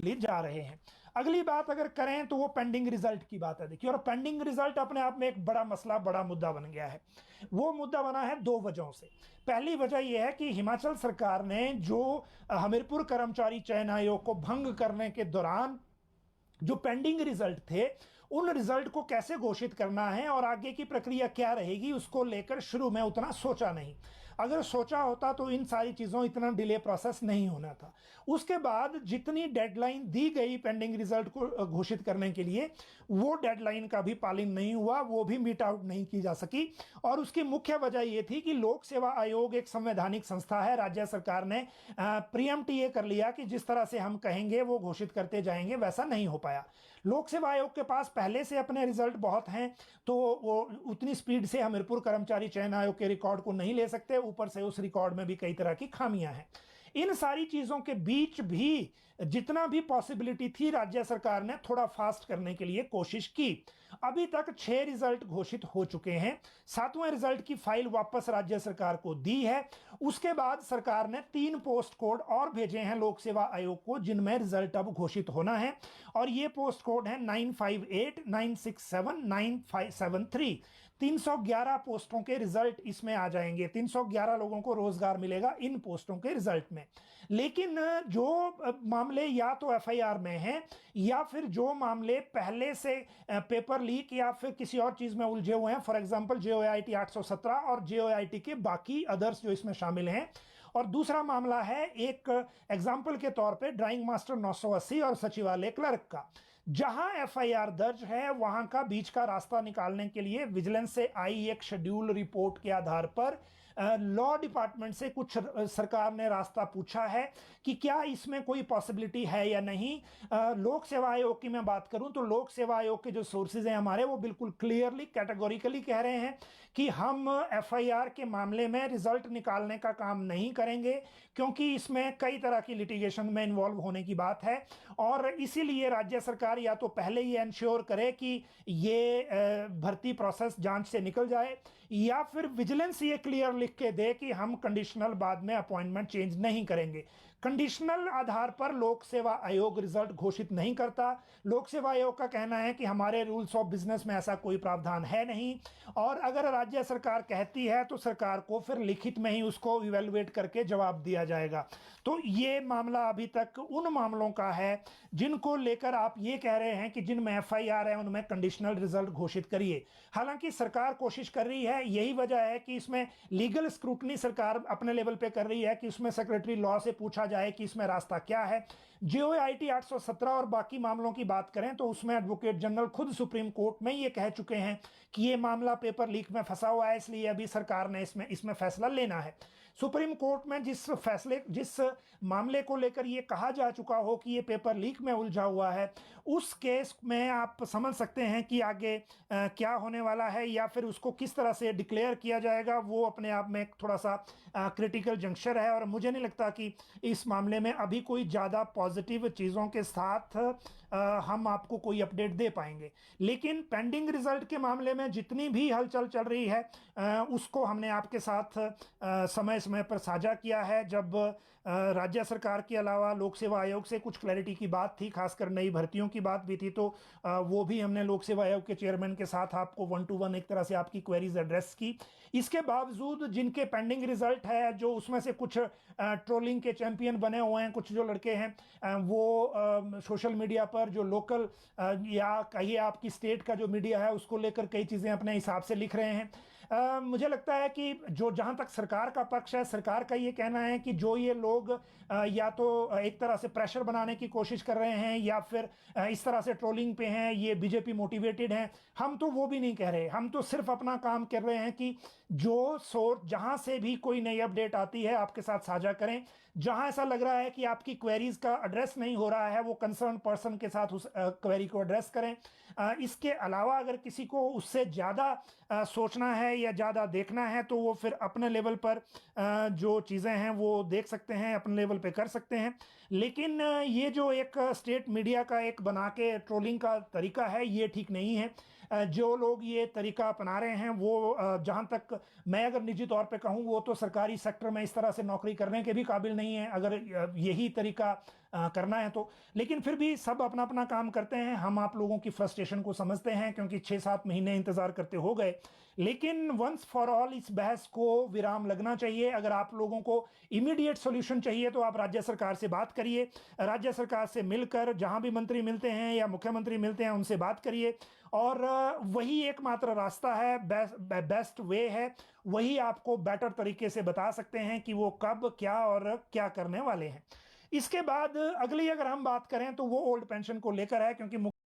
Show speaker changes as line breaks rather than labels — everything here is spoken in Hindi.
जा रहे हैं। अगली बात अगर करें तो वो पेंडिंग रिजल्ट की बात है। देखिए, और पेंडिंग रिजल्ट अपने आप में एक बड़ा मसला, बड़ा मुद्दा बन गया है। वो मुद्दा बना है दो वजहों से। पहली वजह यह है कि हिमाचल सरकार ने जो हमीरपुर कर्मचारी चयन आयोग को भंग करने के दौरान जो पेंडिंग रिजल्ट थे, उन रिजल्ट को कैसे घोषित करना है और आगे की प्रक्रिया क्या रहेगी, उसको लेकर शुरू में उतना सोचा नहीं। अगर सोचा होता तो इन सारी चीज़ों इतना डिले प्रोसेस नहीं होना था। उसके बाद जितनी डेडलाइन दी गई पेंडिंग रिजल्ट को घोषित करने के लिए, वो डेडलाइन का भी पालन नहीं हुआ, वो भी मीट आउट नहीं की जा सकी। और उसकी मुख्य वजह यह थी कि लोक सेवा आयोग एक संवैधानिक संस्था है। राज्य सरकार ने प्रीएम्प्ट ये कर लिया कि जिस तरह से हम कहेंगे वो घोषित करते जाएंगे, वैसा नहीं हो पाया। लोक सेवा आयोग के पास पहले से अपने रिजल्ट बहुत हैं, तो वो उतनी स्पीड से हमीरपुर कर्मचारी चयन आयोग के रिकॉर्ड को नहीं ले सकते। ऊपर से उस रिकॉर्ड में भी कई तरह की खामियां हैं। इन सारी चीजों के बीच भी जितना भी पॉसिबिलिटी थी, राज्य सरकार ने थोड़ा फास्ट करने के लिए कोशिश की। अभी तक 6 रिजल्ट घोषित हो चुके हैं। 7वें रिजल्ट की फाइल वापस राज्य सरकार को दी है। उसके बाद सरकार ने 3 पोस्ट कोड और भेजे हैं लोक सेवा आयोग को, जिनमें रिजल्ट अब घोषित होना है। और ये पोस्ट कोड है 958, 967, 9573। 311 पोस्टों के रिजल्ट इसमें आ जाएंगे। 311 लोगों को रोजगार मिलेगा इन पोस्टों के रिजल्ट में। लेकिन जो मामले या तो एफआईआर में हैं, या फिर जो मामले पहले से पेपर लीक या फिर किसी और चीज में उलझे हुए हैं, फॉर एग्जांपल जेओआईटी 817 और जेओआईटी के बाकी अदर्स जो इसमें शामिल हैं। और दूसरा मामला है, एक एग्जाम्पल के तौर पे, ड्राइंग मास्टर 980 और सचिवालय क्लर्क का। जहां एफआईआर दर्ज है, वहां का बीच का रास्ता निकालने के लिए विजिलेंस से आई एक शेड्यूल रिपोर्ट के आधार पर लॉ डिपार्टमेंट से कुछ सरकार ने रास्ता पूछा है कि क्या इसमें कोई पॉसिबिलिटी है या नहीं। लोक सेवा आयोग की मैं बात करूं तो लोक सेवा आयोग के जो सोर्सेज हैं हमारे, वो बिल्कुल क्लियरली कैटेगोरिकली कह रहे हैं कि हम एफआईआर के मामले में रिजल्ट निकालने का काम नहीं करेंगे, क्योंकि इसमें कई तरह की लिटिगेशन में इन्वॉल्व होने की बात है। और इसीलिए राज्य सरकार या तो पहले ही एंश्योर करे कि ये भर्ती प्रोसेस जांच से निकल जाए, या फिर विजिलेंस ये क्लियर लिख के दे कि हम कंडीशनल बाद में अपॉइंटमेंट चेंज नहीं करेंगे। कंडीशनल आधार पर लोक सेवा आयोग रिजल्ट घोषित नहीं करता। लोक सेवा आयोग का कहना है कि हमारे रूल्स ऑफ बिजनेस में ऐसा कोई प्रावधान है नहीं, और अगर राज्य सरकार कहती है तो सरकार को फिर लिखित में ही उसको इवेलुएट करके जवाब दिया जाएगा। तो ये मामला अभी तक उन मामलों का है जिनको लेकर आप ये कह रहे हैं कि जिनमें एफआईआर है उनमें कंडीशनल रिजल्ट घोषित करिए। हालांकि सरकार कोशिश कर रही है, यही वजह है कि इसमें लीगल स्क्रूटनी सरकार अपने लेवल पे कर रही है कि उसमें सेक्रेटरी लॉ से पूछा जाए कि इसमें रास्ता क्या है। जेओआईटी 817 और बाकी मामलों की बात करें तो उसमें एडवोकेट जनरल खुद सुप्रीम कोर्ट में ये कह चुके हैं कि ये मामला पेपर लीक में फंसा हुआ है, इसलिए अभी सरकार ने इसमें फैसला लेना है। सुप्रीम कोर्ट में जिस मामले को लेकर ये कहा जा चुका हो कि ये पेपर लीक में उलझा हुआ है, उस केस में आप समझ सकते हैं कि आगे क्या होने वाला है, या फिर उसको किस तरह से डिक्लेयर किया जाएगा। वो अपने आप में थोड़ा सा क्रिटिकल जंक्शन है, और मुझे नहीं लगता कि इस मामले में अभी कोई ज़्यादा पॉजिटिव चीज़ों के साथ हम आपको कोई अपडेट दे पाएंगे। लेकिन पेंडिंग रिजल्ट के मामले में जितनी भी हलचल चल रही है, उसको हमने आपके साथ समय समय पर साझा किया है। जब राज्य सरकार के अलावा लोक सेवा आयोग से कुछ क्लैरिटी की बात थी, खासकर नई भर्तियों की बात भी थी, तो वो भी हमने लोक सेवा आयोग के चेयरमैन के साथ आपको 1-to-1 एक तरह से आपकी क्वेरीज एड्रेस की। इसके बावजूद जिनके पेंडिंग रिजल्ट है, जो उसमें से कुछ ट्रोलिंग के चैंपियन बने हुए हैं, कुछ जो लड़के हैं, वो सोशल मीडिया पर जो लोकल या कहिए आपकी स्टेट का जो मीडिया है उसको लेकर कई चीज़ें अपने हिसाब से लिख रहे हैं। मुझे लगता है कि जो जहां तक सरकार का पक्ष है, सरकार का ये कहना है कि जो ये लोग या तो एक तरह से प्रेशर बनाने की कोशिश कर रहे हैं, या फिर इस तरह से ट्रोलिंग पे हैं, ये बीजेपी मोटिवेटेड हैं। हम तो वो भी नहीं कह रहे, हम तो सिर्फ अपना काम कर रहे हैं कि जो सोर्स जहां से भी कोई नई अपडेट आती है आपके साथ साझा करें। जहां ऐसा लग रहा है कि आपकी क्वेरीज का एड्रेस नहीं हो रहा है, वो कंसर्न पर्सन के साथ उस क्वेरी को एड्रेस करें। इसके अलावा अगर किसी को उससे ज़्यादा सोचना है या ज़्यादा देखना है, तो वो फिर अपने लेवल पर जो चीज़ें हैं वो देख सकते हैं, अपने लेवल पे कर सकते हैं। लेकिन ये जो एक स्टेट मीडिया का एक बना के ट्रोलिंग का तरीका है, ये ठीक नहीं है। जो लोग ये तरीका अपना रहे हैं, वो जहाँ तक मैं अगर निजी तौर पे कहूँ, वो तो सरकारी सेक्टर में इस तरह से नौकरी करने के भी काबिल नहीं है। अगर यही तरीका करना है तो। लेकिन फिर भी सब अपना अपना काम करते हैं, हम आप लोगों की फ्रस्ट्रेशन को समझते हैं क्योंकि 6-7 महीने इंतजार करते हो गए। लेकिन वंस फॉर ऑल इस बहस को विराम लगना चाहिए। अगर आप लोगों को इमीडिएट सॉल्यूशन चाहिए तो आप राज्य सरकार से बात करिए, राज्य सरकार से मिलकर जहां भी मंत्री मिलते हैं या मुख्यमंत्री मिलते हैं उनसे बात करिए, और वही एकमात्र रास्ता है, बेस्ट वे है, वही आपको बेटर तरीके से बता सकते हैं कि वो कब क्या और क्या करने वाले हैं। इसके बाद अगली अगर हम बात करें तो वो ओल्ड पेंशन को लेकर है, क्योंकि